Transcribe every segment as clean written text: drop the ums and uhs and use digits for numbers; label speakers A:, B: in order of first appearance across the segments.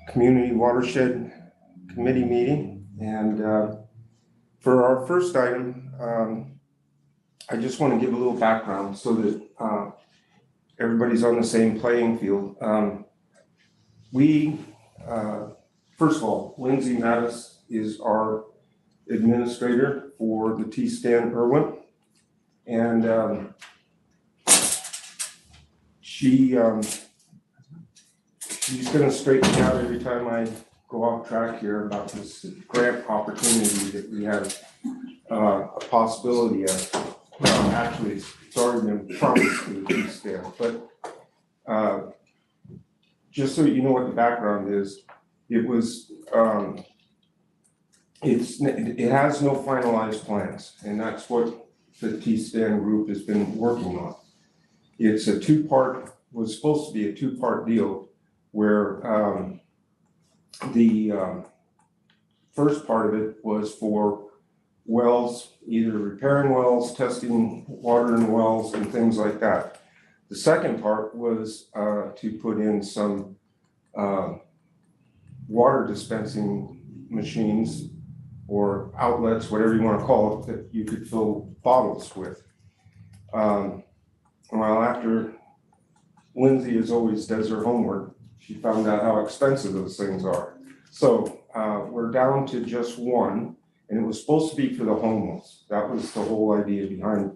A: Community Watershed Committee meeting. And for our first item, I just want to give a little background so that everybody's on the same playing field. First of all, Lindsay Mattis is our administrator for the T-Stan Irwin. And she's going to straighten me out every time I go off track here about this grant opportunity that we have a possibility of. Well, actually, it's already been promised to the T-Stan, but just so you know what the background is, it has no finalized plans, and that's what the T-Stan group has been working on. It's was supposed to be a two-part deal where the first part of it was for wells, either repairing wells, testing water in wells, and things like that. The second part was to put in some water dispensing machines or outlets, whatever you want to call it, that you could fill bottles with. Well, after Lindsay, as always, does her homework, she found out how expensive those things are. So we're down to just one, and it was supposed to be for the homeless. That was the whole idea behind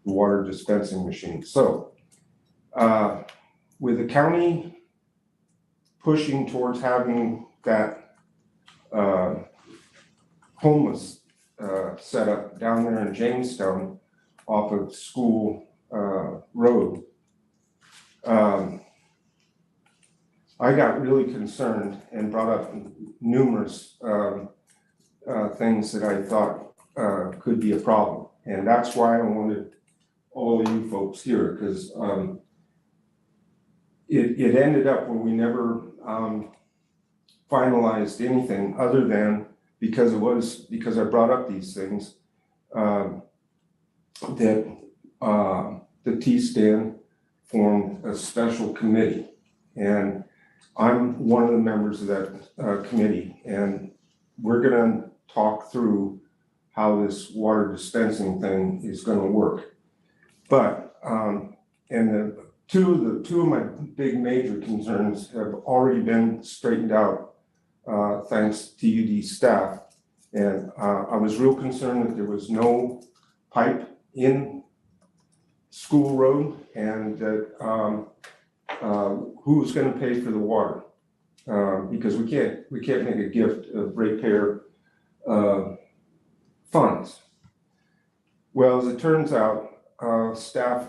A: the water dispensing machine. So with the county pushing towards having that homeless set up down there in Jamestown off of School Road, I got really concerned and brought up numerous things that I thought could be a problem. And that's why I wanted all of you folks here, because it ended up where we never finalized anything other than because I brought up these things that the T-Stan formed a special committee, and I'm one of the members of that committee, and we're going to talk through how this water dispensing thing is going to work. But and two of my big major concerns have already been straightened out thanks to TUD staff, and I was real concerned that there was no pipe in School Road, and that who's going to pay for the water, because we can't make a gift of ratepayer funds. Well, as it turns out, staff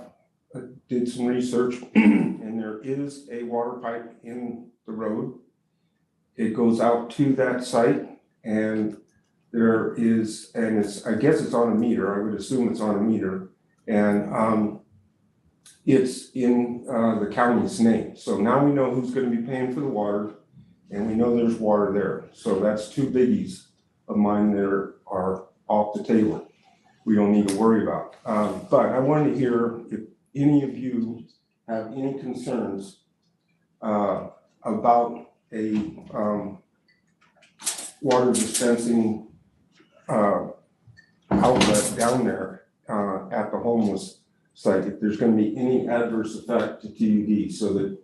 A: did some research, and there is a water pipe in the road. It goes out to that site, and there is, and I guess it's on a meter. I would assume it's on a meter, and it's in the county's name. So now we know who's going to be paying for the water, and we know there's water there. So that's two biggies of mine that are off the table. We don't need to worry about. But I wanted to hear if any of you have any concerns about a water dispensing outlet down there at the homeless site, if there's going to be any adverse effect to TUD, so that,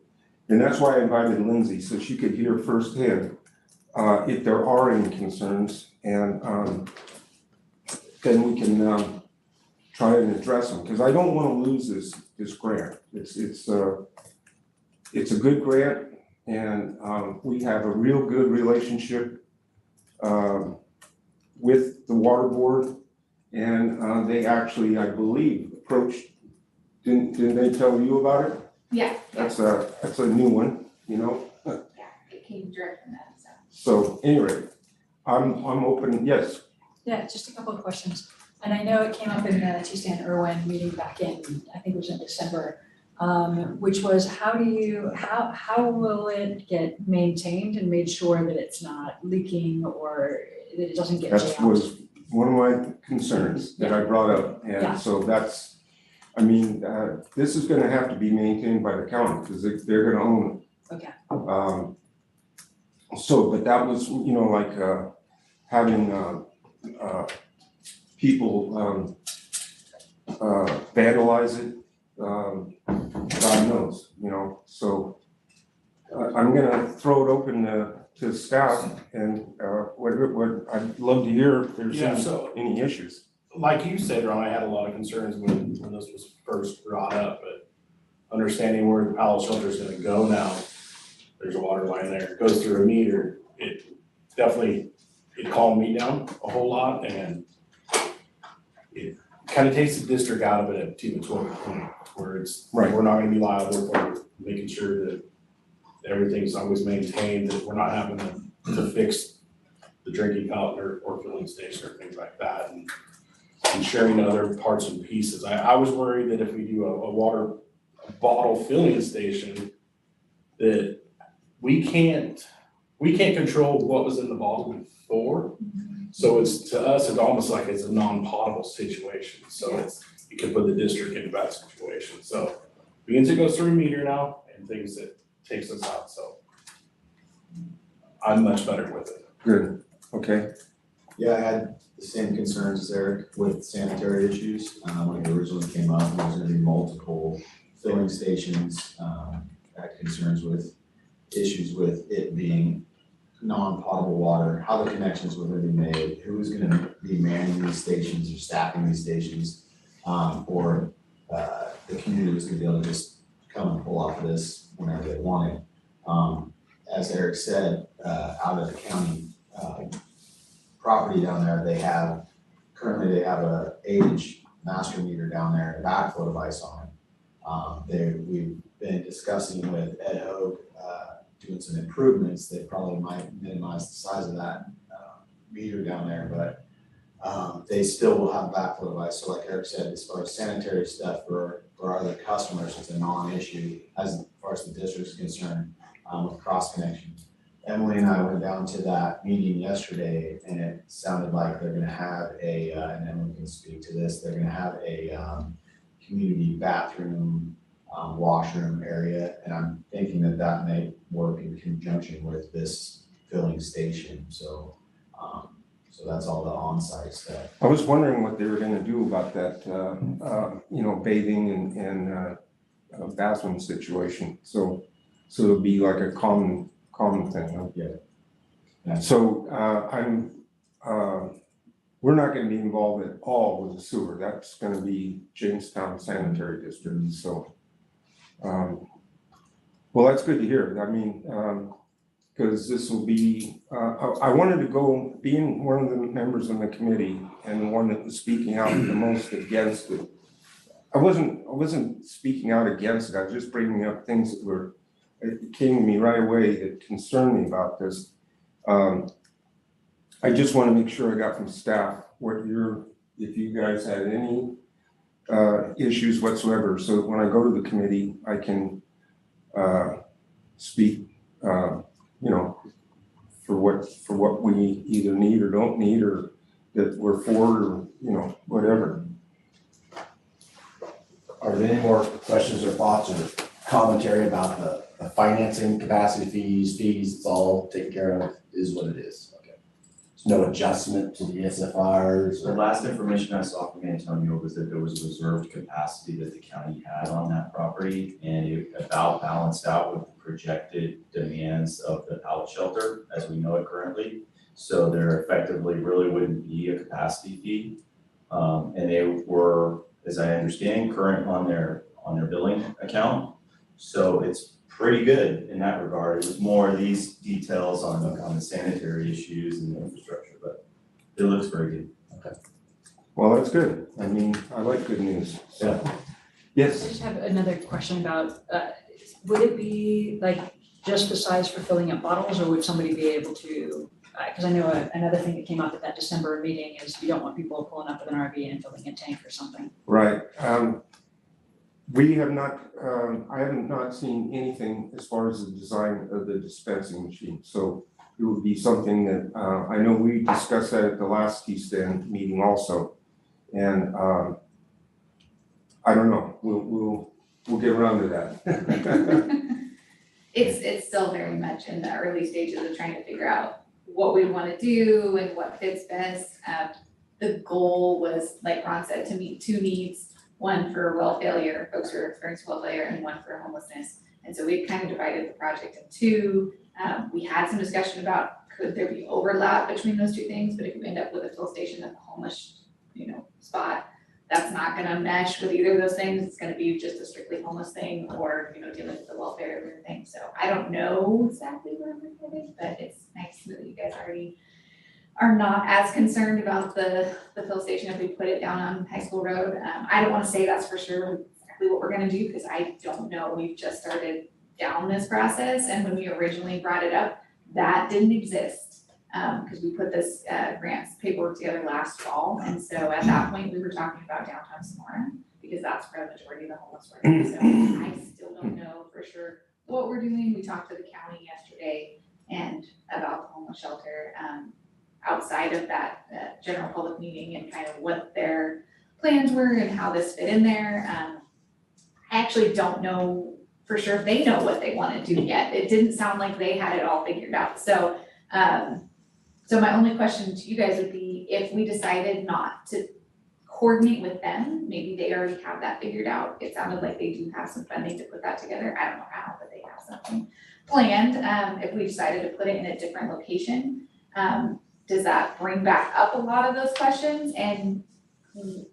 A: and that's why I invited Lindsay, so she could hear firsthand if there are any concerns, and then we can try and address them, because I don't want to lose this grant. It's a good grant, and we have a real good relationship with the water board, and they actually, I believe, approached. Didn't they tell you about it?
B: Yeah.
A: That's a new one, you know.
B: Yeah, it came direct from that.
A: So anyway, I'm open. Yes.
C: Yeah, just a couple of questions. And I know it came up in the T-Stan Irwin meeting back in, I think it was in December, which was how will it get maintained and made sure that it's not leaking or that it doesn't get jammed?
A: That was one of my concerns that I brought up. And so that's, I mean, this is going to have to be maintained by the county because they're going to own it.
C: Okay.
A: So, but that was, like, having, people, vandalize it, God knows, so. I'm gonna throw it open to staff and, what, I'd love to hear if there's
D: Yeah, so-
A: any issues.
D: Like you said, Ron, I had a lot of concerns when this was first brought up, but understanding where the pallet shelter is gonna go now, there's a water line there, it goes through a meter, it definitely, it calmed me down a whole lot, and it kind of takes the district out of it to the point where it's,
A: Right.
D: we're not gonna be liable for making sure that everything's always maintained, that we're not having to fix the drinking fountain or filling station or things like that, and sharing other parts and pieces. I was worried that if we do a water bottle filling station, that we can't control what was in the bottle before. So it's, to us, it's almost like it's a non-potable situation, so it could put the district in a bad situation. So because it goes through a meter now and things that takes us out, so I'm much better with it.
A: Good, okay,
E: Yeah, I had the same concerns as Eric with sanitary issues, when it originally came up, and there's gonna be multiple filling stations, I had concerns with issues with it being non-potable water, how the connections were gonna be made, who was gonna be manning these stations or staffing these stations, or, the community was gonna be able to just come and pull off of this whenever they wanted. As Eric said, out of the county, property down there, currently they have a 8-inch master meter down there and a backflow device on it. We've been discussing with Ed Hogue, doing some improvements that probably might minimize the size of that, meter down there, but they still will have a backflow device. So like Eric said, as far as sanitary stuff for our other customers, it's a non-issue as far as the district is concerned, with cross connection. Emily and I went down to that meeting yesterday, and it sounded like they're gonna have and Emily can speak to this, they're gonna have a community bathroom, washroom area, and I'm thinking that may work in conjunction with this filling station, so that's all the on-site stuff.
A: I was wondering what they were gonna do about that, bathing and bathroom situation, so it'll be like a common thing, huh?
E: Yeah.
A: So, we're not gonna be involved at all with the sewer, that's gonna be Jamestown Sanitary District, so. Well, that's good to hear, I mean, cause this will be, I wanted to go, being one of the members of the committee and the one that was speaking out the most against it. I wasn't speaking out against it, I was just bringing up things that it came to me right away that concerned me about this. I just wanna make sure I got from staff if you guys had any issues whatsoever, so that when I go to the committee, I can speak, for what we either need or don't need, or that we're for, or, whatever.
F: Are there any more questions or thoughts or commentary about the financing capacity fees, it's all taken care of, is what it is, okay? There's no adjustment to the SFRs
G: The
F: or,
G: last information I saw from Antonio was that there was reserved capacity that the county had on that property, and it about balanced out with the projected demands of the pallet shelter as we know it currently. So there effectively really wouldn't be a capacity fee. And they were, as I understand, current on their billing account. So it's pretty good in that regard. It was more of these details on the sanitary issues and the infrastructure, but it looks very good.
A: Well, that's good, I mean, I like good news, so.
C: I
A: Yes,
C: just have another question about, would it be like just the size for filling up bottles, or would somebody be able to, because I know another thing that came up at that December meeting is you don't want people pulling up with an RV and filling a tank or something.
A: right, we have not, I haven't not seen anything as far as the design of the dispensing machine, so it would be something that, I know we discussed that at the last T-Stand meeting also. And, I don't know, we'll get around to that.
B: It's still very much in the early stages of trying to figure out what we wanna do and what fits best. The goal was, like Ron said, to meet two needs, one for well failure, folks who are experiencing well failure, and one for homelessness. And so we kind of divided the project in two. We had some discussion about could there be overlap between those two things, but if you end up with a fill station at the homeless, spot, that's not gonna mesh with either of those things. It's gonna be just a strictly homeless thing or, dealing with the welfare thing. So I don't know exactly where we're headed, but it's nice that you guys already are not as concerned about the fill station if we put it down on High School Road. I don't wanna say that's for sure exactly what we're gonna do, because I don't know. We've just started down this process, and when we originally brought it up, that didn't exist. Because we put this grants paperwork together last fall, and so at that point, we were talking about downtown Sonora, because that's where the majority of the homeless were. So I still don't know for sure what we're doing. We talked to the county yesterday and about the homeless shelter, outside of that general public meeting, and kind of what their plans were and how this fit in there. I actually don't know for sure if they know what they want to do yet. It didn't sound like they had it all figured out. So so my only question to you guys would be, if we decided not to coordinate with them, maybe they already have that figured out. It sounded like they do have some funding to put that together. I don't know how, but they have something planned. If we decided to put it in a different location, does that bring back up a lot of those questions? And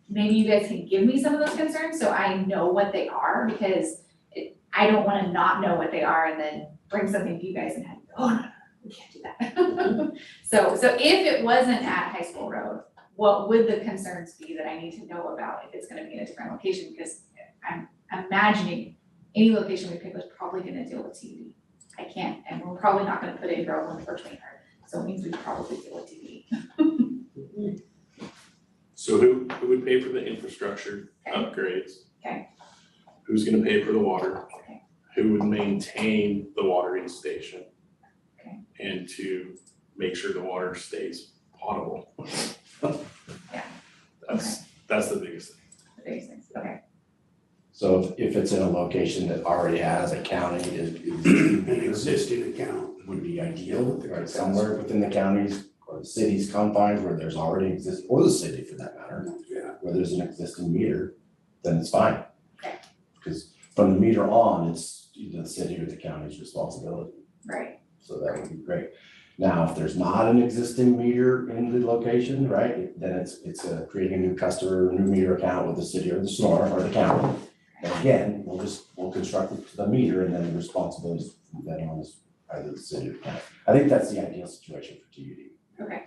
B: maybe you guys can give me some of those concerns so I know what they are, because I don't wanna not know what they are and then bring something to you guys and have, no, we can't do that. So if it wasn't at High School Road, what would the concerns be that I need to know about if it's gonna be in a different location? Because I'm imagining any location we pick was probably gonna deal with TV. I can't, and we're probably not gonna put it in Groveland or Twainhurst, so it means we probably deal with TV.
D: So who would pay for the infrastructure upgrades?
B: Okay.
D: Who's gonna pay for the water?
B: Okay.
D: Who would maintain the watering station?
B: Okay.
D: And to make sure the water stays potable.
B: Yeah.
D: That's the biggest thing.
B: The biggest things, okay.
F: So if it's in a location that already has a county,
H: An existing account.
F: would be ideal, right, somewhere within the counties or the city's confines where there's already or the city for that matter,
H: Yeah.
F: where there's an existing meter, then it's fine.
B: Okay.
F: Because from the meter on, it's either the city or the county's responsibility,
B: Right,
F: so that would be great. Now, if there's not an existing meter in the location, right, then it's creating a new customer, new meter account with the city or the Sonora or the county. And again, we'll construct it to the meter, and then the responsibility is from then on is either the city or the county. I think that's the ideal situation for TUD.
B: okay,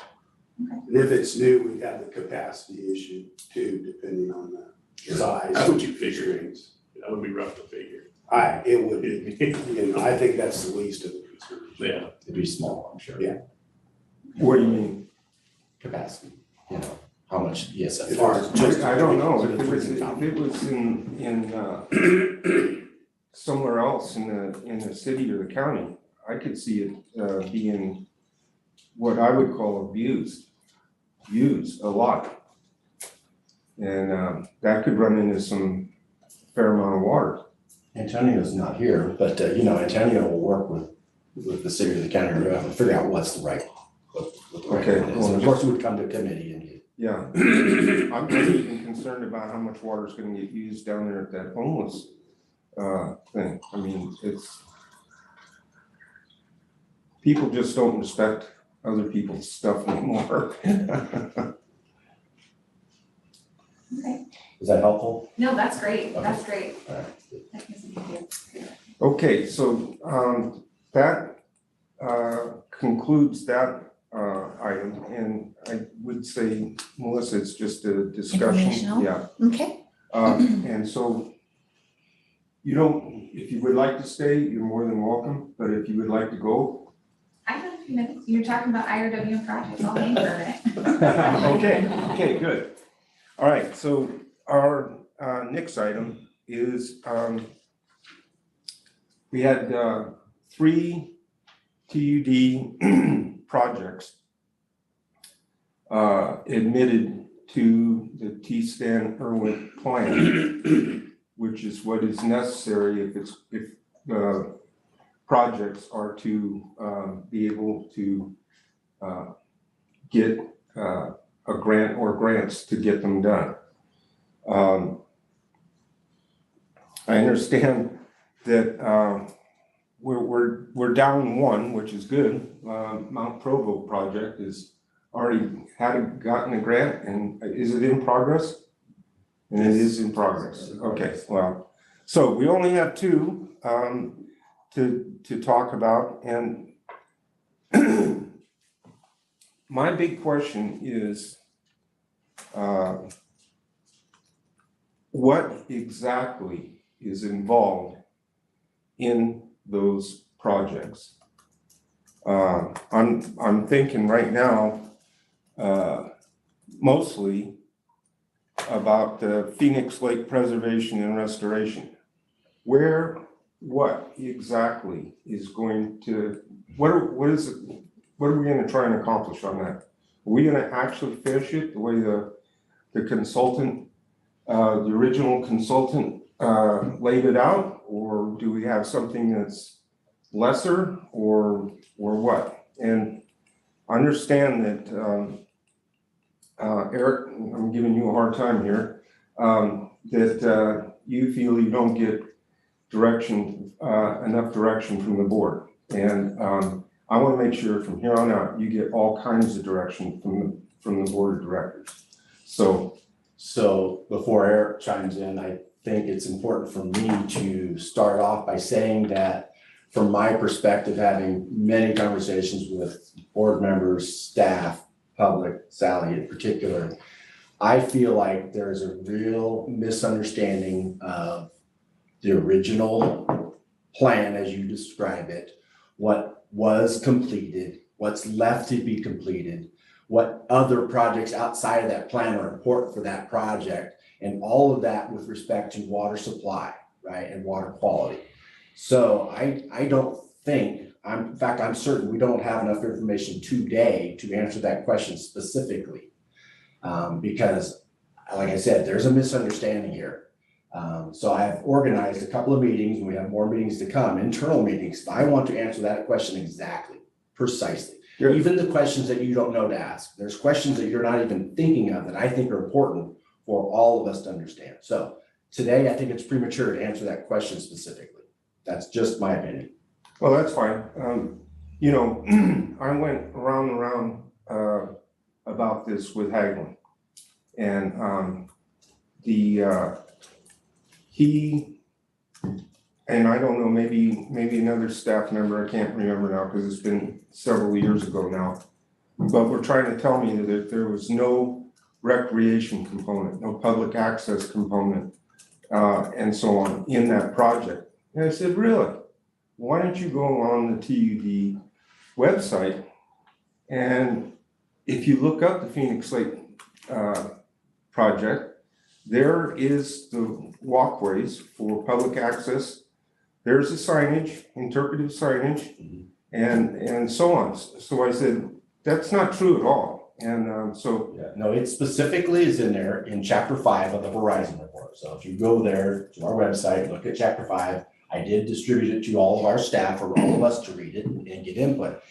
H: And if it's new, we have the capacity issue too, depending on the size.
D: That's what you figure. That would be rough to figure.
H: It would be, I think that's the least of the concerns.
D: Yeah.
F: It'd be small, I'm sure.
H: Yeah.
A: What do you mean?
F: Capacity, how much
H: If it
F: ESFR.
H: was just-
A: I don't know,
F: For the
A: if it was,
F: drinking
A: if it was in somewhere else in the city or the county, I could see it being what I would call used a lot. And that could run into some fair amount of water.
F: Antonio's not here, but Antonio will work with the city or the county or whoever to figure out what's the right, what the right
A: Okay,
F: one is.
A: well,
F: And of course, we would come to a committee and
A: Yeah, I'm just even concerned about how much water is gonna get used down there at that homeless thing. I mean, people just don't respect other people's stuff anymore.
B: okay.
F: is that helpful?
B: No, that's great, that's great.
F: All right.
B: That gives me a good-
A: Okay, so that concludes that item, and I would say, Melissa, it's just a discussion.
I: Informational?
A: Yeah.
I: Okay.
A: And so if you would like to stay, you're more than welcome, but if you would like to go.
B: I have a few minutes, you're talking about IRW projects, I'll hang for a minute.
A: Okay, good. All right, so our next item is, we had 3 TUD projects admitted to the T-Stan Irwin plan, which is what is necessary if projects are to be able to get a grant or grants to get them done. I understand that we're down one, which is good. Mount Provo project is already gotten a grant, and is it in progress? And it is in progress. Okay, well, so we only have two to talk about, and my big question is what exactly is involved in those projects? I'm thinking right now mostly about the Phoenix Lake preservation and restoration. What exactly is going to, what are we gonna try and accomplish on that? Are we gonna actually finish it the way the consultant, the original consultant laid it out? Or do we have something that's lesser or what? And I understand that Eric, I'm giving you a hard time here, that you feel you don't get direction, enough direction from the board. And I want to make sure from here on out, you get all kinds of direction from the board of directors.
F: So before Eric chimes in, I think it's important for me to start off by saying that from my perspective, having many conversations with board members, staff, public, Sally in particular, I feel like there's a real misunderstanding of the original plan as you describe it, what was completed, what's left to be completed, what other projects outside of that plan are important for that project, and all of that with respect to water supply, right, and water quality. So I don't think, in fact, I'm certain we don't have enough information today to answer that question specifically. Because, like I said, there's a misunderstanding here. So I've organized a couple of meetings, and we have more meetings to come, internal meetings. I want to answer that question exactly, precisely.
A: Good.
F: Even the questions that you don't know to ask. There's questions that you're not even thinking of that I think are important for all of us to understand. So today, I think it's premature to answer that question specifically. That's just my opinion.
A: Well, that's fine. You know, I went around and around about this with Hagelin. And he, and I don't know, maybe another staff member, I can't remember now because it's been several years ago now, but were trying to tell me that there was no recreation component, no public access component, and so on in that project. And I said, really? Why don't you go on the TUD website, and if you look up the Phoenix Lake project, there is the walkways for public access. There's the signage, interpretive signage, and so on. So I said, that's not true at all. And so
F: Yeah, no, it specifically is in there in chapter 5 of the Horizon report. So if you go there to our website, look at chapter 5, I did distribute it to all of our staff or all of us to read it and get input.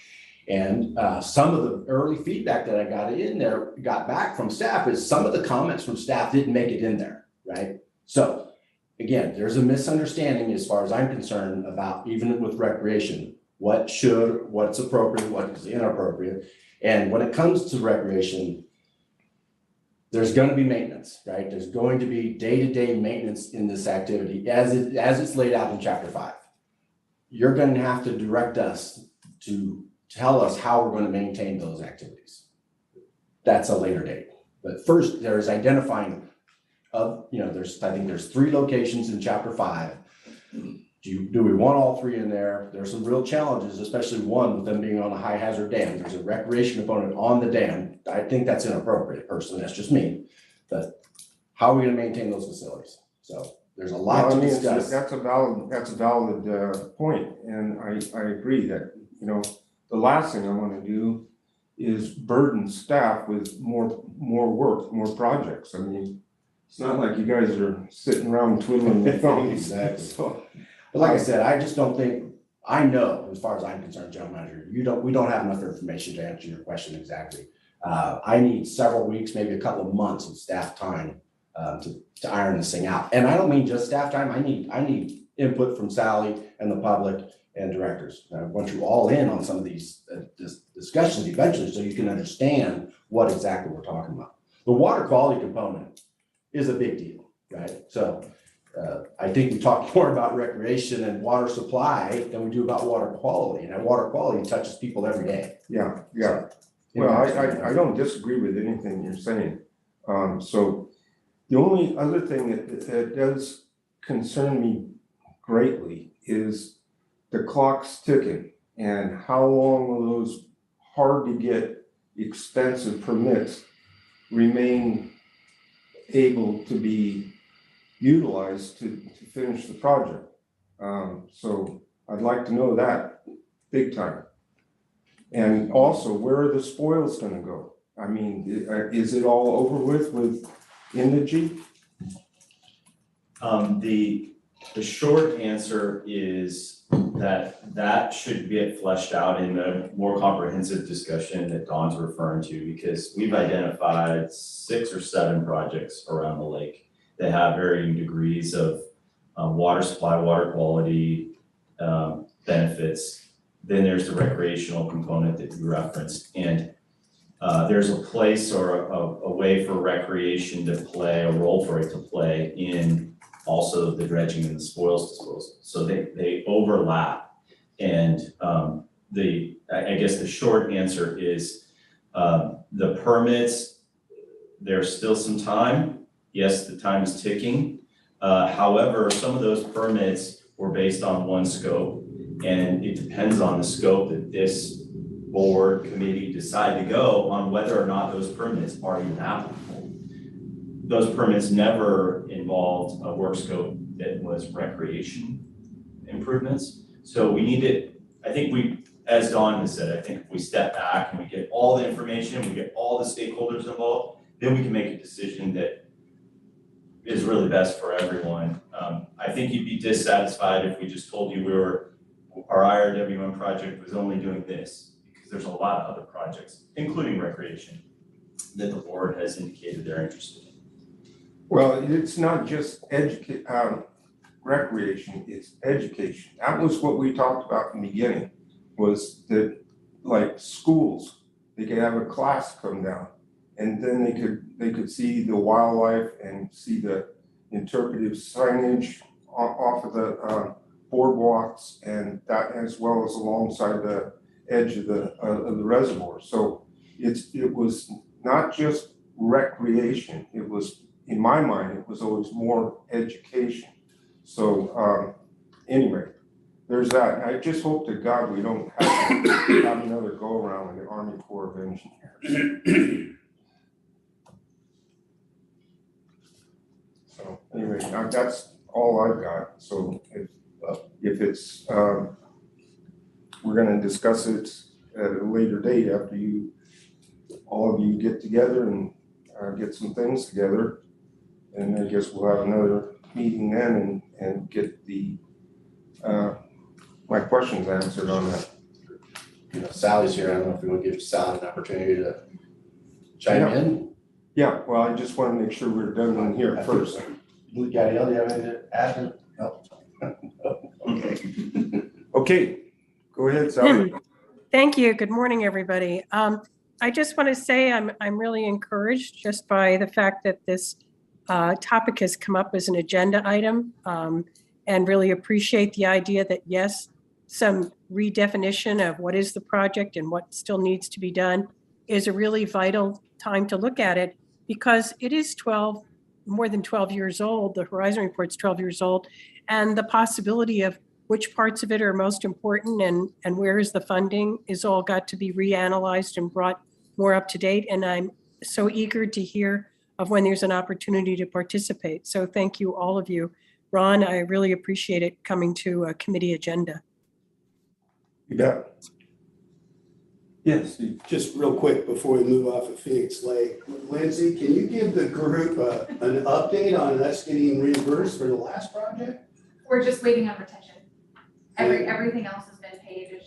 F: And some of the early feedback that I got back from staff is some of the comments from staff didn't make it in there, right? So again, there's a misunderstanding as far as I'm concerned about, even with recreation, what's appropriate, what is inappropriate. And when it comes to recreation, there's going to be maintenance, right? There's going to be day-to-day maintenance in this activity as it's laid out in chapter 5. You're going to have to direct us to tell us how we're going to maintain those activities. That's a later date. But first, there's identifying of, I think there's 3 locations in chapter 5. Do we want all 3 in there? There's some real challenges, especially one with them being on a high hazard dam. There's a recreation component on the dam. I think that's inappropriate personally. That's just me. But how are we going to maintain those facilities? So there's a lot to discuss.
A: That's a valid point, and I agree that the last thing I want to do is burden staff with more work, more projects. I mean, it's not like you guys are sitting around twiddling your thumbs.
F: Exactly.
A: So,
F: But like I said, I just don't think I know, as far as I'm concerned, General Manager, we don't have enough information to answer your question exactly. I need several weeks, maybe a couple of months of staff time to iron this thing out. And I don't mean just staff time. I need input from Sally and the public and directors. I want you all in on some of these discussions eventually, so you can understand what exactly we're talking about. The water quality component is a big deal, right? So I think we talk more about recreation and water supply than we do about water quality. And that water quality touches people every day.
A: Yeah. Well, I don't disagree with anything you're saying. So the only other thing that does concern me greatly is the clock's ticking, and how long will those hard to get expensive permits remain able to be utilized to finish the project. So I'd like to know that big time. And also, where are the spoils gonna go? I mean, is it all over with Indigene?
G: The short answer is that should get fleshed out in the more comprehensive discussion that Dawn's referring to, because we've identified 6 or 7 projects around the lake that have varying degrees of water supply, water quality benefits. Then there's the recreational component that you referenced, and there's a place or a way for recreation to play, a role for it to play in also the dredging and the spoils disposal. So they overlap. And I guess the short answer is the permits, there's still some time. Yes, the time is ticking. However, some of those permits were based on one scope, and it depends on the scope that this board committee decide to go on whether or not those permits are even applicable. Those permits never involved a work scope that was recreation improvements. So we need to, I think as Dawn has said, I think if we step back and we get all the information, we get all the stakeholders involved, then we can make a decision that is really best for everyone. I think you'd be dissatisfied if we just told you our IRWM project was only doing this, because there's a lot of other projects, including recreation, that the board has indicated they're interested in.
A: Well, it's not just recreation, it's education. That was what we talked about from the beginning, was that like schools, they could have a class come down, and then they could see the wildlife and see the interpretive signage off of the boardwalks, and that, as well as alongside the edge of the reservoir. So it was not just recreation, it was, in my mind, it was always more education. So anyway, there's that. I just hope to God we don't have to have another go around with the Army Corps of Engineers. So anyway, that's all I've got. So if it's we're going to discuss it at a later date after all of you get together and get some things together. And I guess we'll have another meeting then and get my questions answered on that.
F: You know, Sally's here. I don't know if we want to give Sally an opportunity to chime in.
A: Yeah, well, I just want to make sure we're done in here first.
F: Gabrielle, do you have anything to add? No. Okay.
A: Okay, go ahead, Sally.
I: Thank you. Good morning, everybody. I just want to say I'm really encouraged just by the fact that this topic has come up as an agenda item, and really appreciate the idea that, yes, some redefinition of what is the project and what still needs to be done is a really vital time to look at it, because it is more than 12 years old. The Horizon Report's 12 years old, and the possibility of which parts of it are most important and where is the funding is all got to be reanalyzed and brought more up to date. And I'm so eager to hear of when there's an opportunity to participate. So thank you, all of you. Ron, I really appreciate it coming to a committee agenda.
A: You bet. Yes.
H: Just real quick before we move off of Phoenix Lake, Lindsay, can you give the group an update on us getting reimbursed for the last project?
B: We're just waiting on retention. Everything else is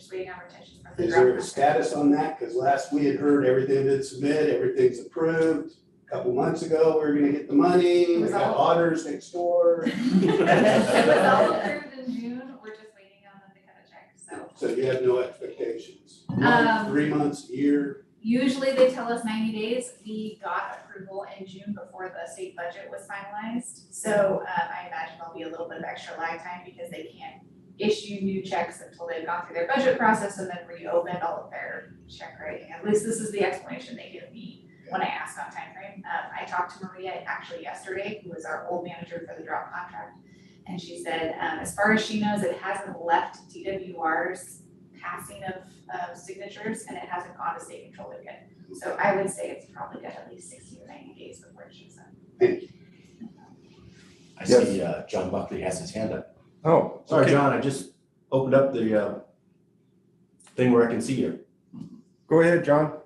B: just waiting on retention from the
H: Is
B: drop
H: there a
B: contract.
H: status on that? Because last we had heard everything been submitted, everything's approved. A couple months ago, we were gonna get the money,
B: It
H: we
B: was
H: got
B: all-
H: auditors next door.
B: It was all approved in June, we're just waiting on them to cut a check, so.
H: So you have no expectations? Month, 3 months, year?
B: Usually they tell us 90 days. We got approval in June before the state budget was finalized. So I imagine there'll be a little bit of extra lag time because they can't issue new checks until they've gone through their budget process and then reopened all of their check writing. At least this is the explanation they give me when I ask on timeframe. I talked to Maria actually yesterday, who was our old manager for the drop contract. And she said, as far as she knows, it hasn't left DWR's passing of signatures and it hasn't gone to state controller yet. So I would say it's probably got at least 60 or 90 days before it shows up.
F: I see, John Buckley has his hand up.
A: Oh,
F: Sorry,
A: okay.
F: John, I just opened up the, thing where I can see you.
A: Go ahead, John.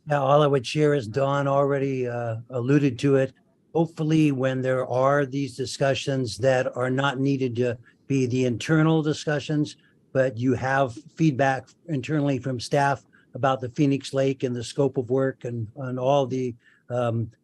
J: Yeah, all I would share is Dawn already alluded to it. Hopefully, when there are these discussions that are not needed to be the internal discussions, but you have feedback internally from staff about the Phoenix Lake and the scope of work and all the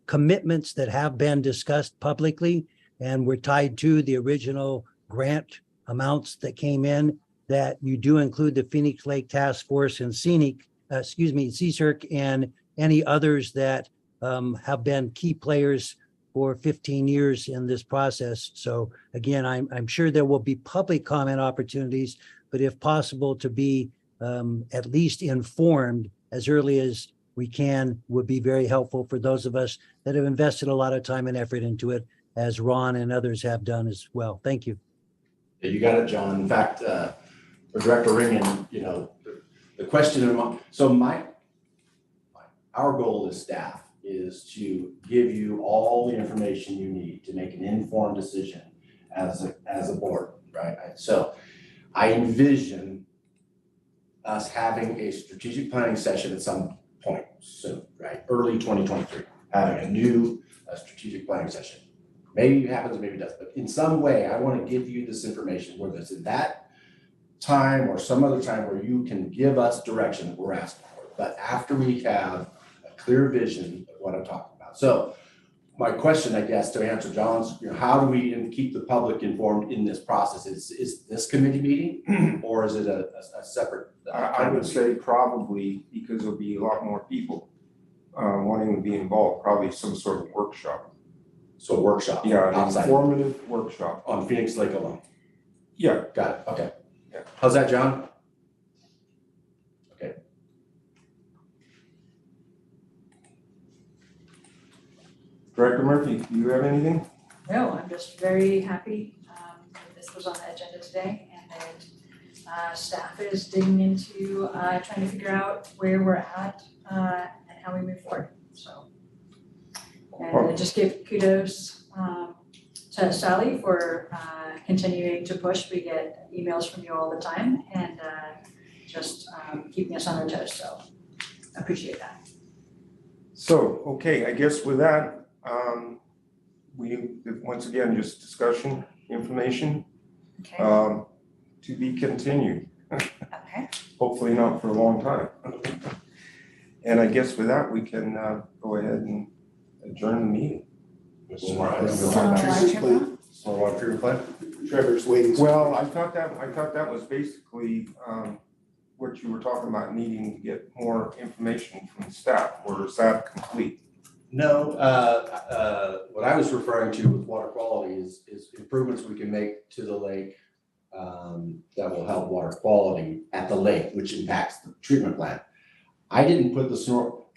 J: commitments that have been discussed publicly and were tied to the original grant amounts that came in, that you do include the Phoenix Lake Task Force and CSERC and any others that have been key players for 15 years in this process. So again, I'm sure there will be public comment opportunities, but if possible to be at least informed as early as we can would be very helpful for those of us that have invested a lot of time and effort into it, as Ron and others have done as well. Thank you.
F: Yeah, you got it, John. In fact, for Director Ringen, you know, the question, our goal as staff is to give you all the information you need to make an informed decision as a board, right? So I envision us having a strategic planning session at some point soon, right? Early 2023, having a new strategic planning session. Maybe it happens, maybe it doesn't, but in some way, I want to give you this information, whether it's in that time or some other time where you can give us direction that we're asking for. But after we have a clear vision of what I'm talking about. So my question, I guess, to answer John's, you know, how do we keep the public informed in this process? Is this committee meeting or is it a separate?
A: I would say probably, because there'll be a lot more people wanting to be involved, probably some sort of workshop.
F: So a workshop.
A: Yeah, an
F: outside
A: informative workshop.
F: on Phoenix Lake alone.
A: Yeah,
F: Got it. Okay.
A: Yeah.
F: How's that, John? Okay.
A: Director Murphy, do you have anything?
C: No, I'm just very happy that this was on the agenda today and that staff is digging into trying to figure out where we're at and how we move forward, so. And I just give kudos to Sally for continuing to push. We get emails from you all the time and just keeping us on our toes, so appreciate that.
A: So, okay, I guess with that, we, once again, just discussion, information,
C: Okay.
A: to be continued,
C: Okay.
A: hopefully not for a long time. And I guess with that, we can go ahead and adjourn the meeting.
F: Stormwater treatment plan?
H: Trevor's waiting.
A: Well, I thought that was basically what you were talking about, needing to get more information from staff, or is that complete?
F: No, what I was referring to with water quality is improvements we can make to the lake that will help water quality at the lake, which impacts the treatment plant. I didn't put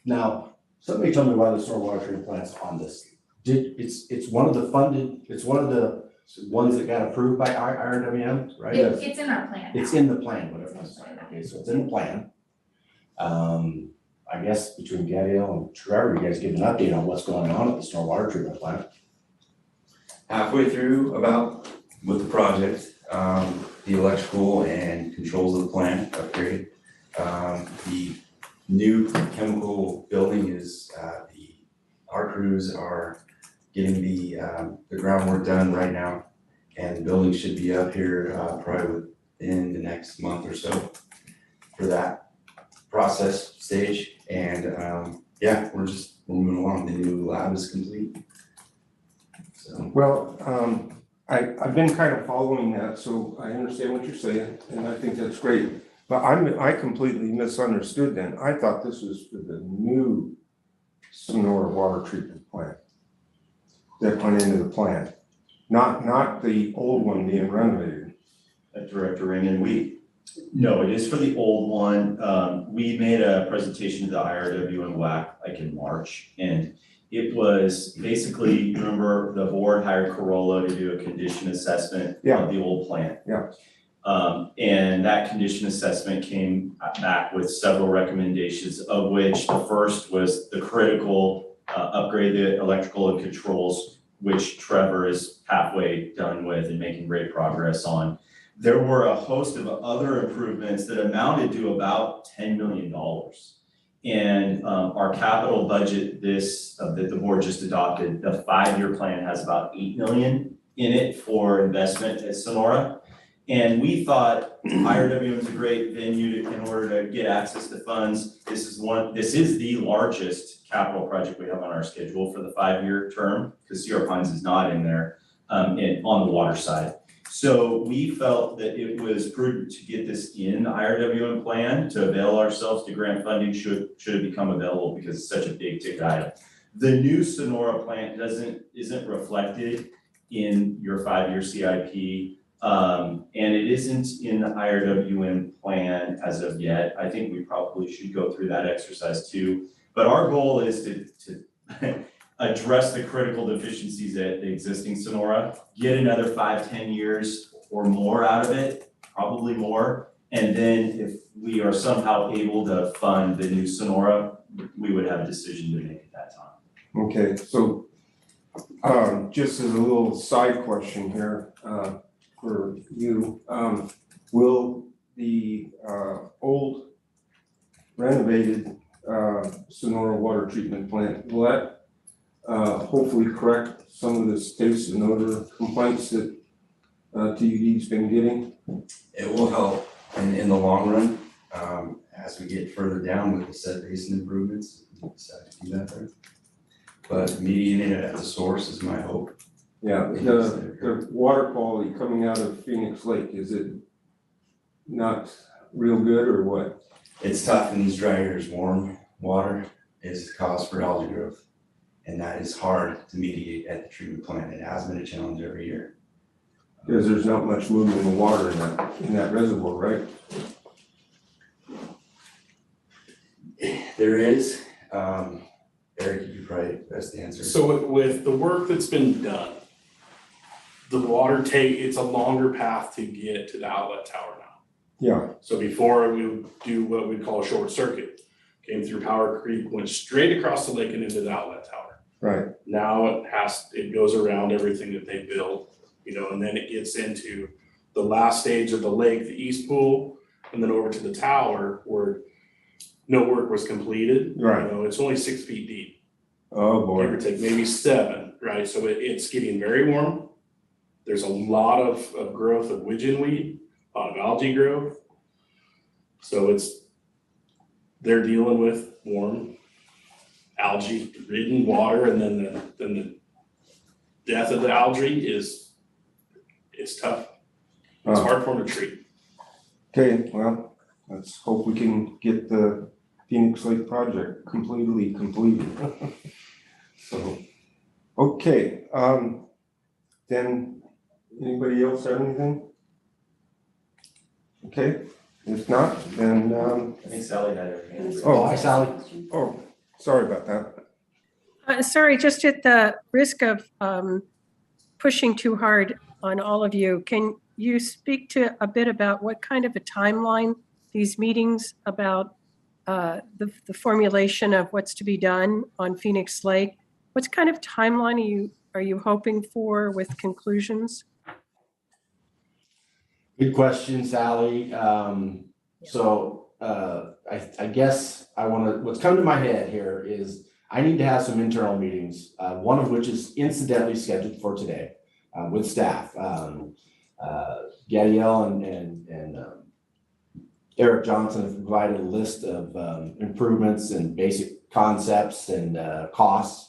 F: now, somebody told me why the stormwater treatment plant's on this. It's one of the ones that got approved by IRWM, right?
B: It's in our plan now.
F: It's in the plan, whatever I'm saying. Okay, so it's in the plan. I guess between Gabrielle and Trevor, you guys give an update on what's going on at the stormwater treatment plant.
K: Halfway through about with the project, the electrical and controls of the plant upgrade. The new chemical building is, our crews are getting the groundwork done right now. And the building should be up here probably within the next month or so. for that process stage. And yeah, we're moving along. The new lab is complete. So
A: Well, I've been kind of following that, so I understand what you're saying, and I think that's great. But I completely misunderstood then. I thought this was for the new Sonora water treatment plant that went into the plant, not the old one being renovated.
G: Director Raymond, no, it is for the old one. We made a presentation to the IRW and WAC like in March, and it was basically, remember the board hired Corolla to do a condition assessment of the old plant.
A: Yeah.
G: And that condition assessment came back with several recommendations, of which the first was the critical upgrade the electrical and controls, which Trevor is halfway done with and making great progress on. There were a host of other improvements that amounted to about $10 million. And our capital budget, that the board just adopted, the 5-year plan has about $8 million in it for investment at Sonora. And we thought IRW was a great venue in order to get access to funds. This is the largest capital project we have on our schedule for the 5-year term, because Sierra Pines is not in there on the water side. So we felt that it was prudent to get this in the IRWM plan to avail ourselves to grant funding should it become available, because it's such a big ticket item. The new Sonora plant isn't reflected in your 5-year CIP. And it isn't in the IRWM plan as of yet. I think we probably should go through that exercise too. But our goal is to address the critical deficiencies at the existing Sonora, get another 5-10 years or more out of it, probably more. And then if we are somehow able to fund the new Sonora, we would have a decision to make at that time.
A: Okay, so just as a little side question here, for you, will the old renovated Sonora water treatment plant, will that hopefully correct some of the taste and odor complaints that TUD's been getting?
K: it will help in the long run, as we get further down with the set basin improvements, we decide to do that there. But mediating it at the source is my hope.
A: Yeah, the water quality coming out of Phoenix Lake, is it not real good or what?
K: It's tough in these dry areas. Warm water is the cause for algae growth. And that is hard to mediate at the treatment plant. It has been a challenge every year.
A: Because there's not much movement of water in that reservoir, right?
K: There is, Eric, you probably best answer.
D: So with the work that's been done, the water it's a longer path to get to the outlet tower now.
A: Yeah.
D: So before we would do what we call a short circuit, came through Power Creek, went straight across the lake and into the outlet tower.
A: Right.
D: Now it goes around everything that they built, and then it gets into the last stage of the lake, the east pool, and then over to the tower where no work was completed.
A: Right.
D: It's only 6 feet deep.
A: Oh, boy.
D: Give or take maybe 7, right? So it's getting very warm. There's a lot of growth of widgeon weed, a lot of algae growth. So they're dealing with warm, algae-ridden water, and then the death of the algae is tough. It's hard for them to treat.
A: Okay, well, let's hope we can get the Phoenix Lake project completely completed. So, okay, then anybody else have anything? Okay, if not, then,
G: I think Sally had her hand.
A: oh,
J: Hi, Sally.
A: oh, sorry about that.
I: Sorry, just at the risk of pushing too hard on all of you, can you speak to a bit about what kind of a timeline these meetings about the formulation of what's to be done on Phoenix Lake? What kind of timeline are you hoping for with conclusions?
F: Good question, Sally. So I guess what's come to my head here is I need to have some internal meetings, one of which is incidentally scheduled for today with staff. Gadiel and Eric Johnson has provided a list of improvements and basic concepts and costs.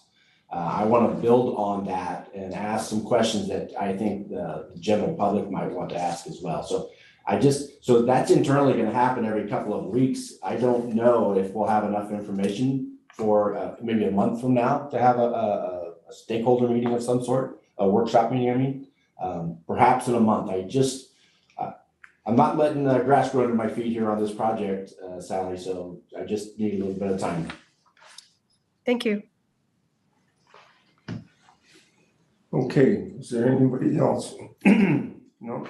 F: I want to build on that and ask some questions that I think the general public might want to ask as well. So so that's internally going to happen every couple of weeks. I don't know if we'll have enough information for maybe a month from now to have a stakeholder meeting of some sort, a workshop meeting, I mean, perhaps in a month. I'm not letting the grass grow under my feet here on this project, Sally, so I just need a little bit of time.
I: Thank you.
A: Okay, is there anybody else? No?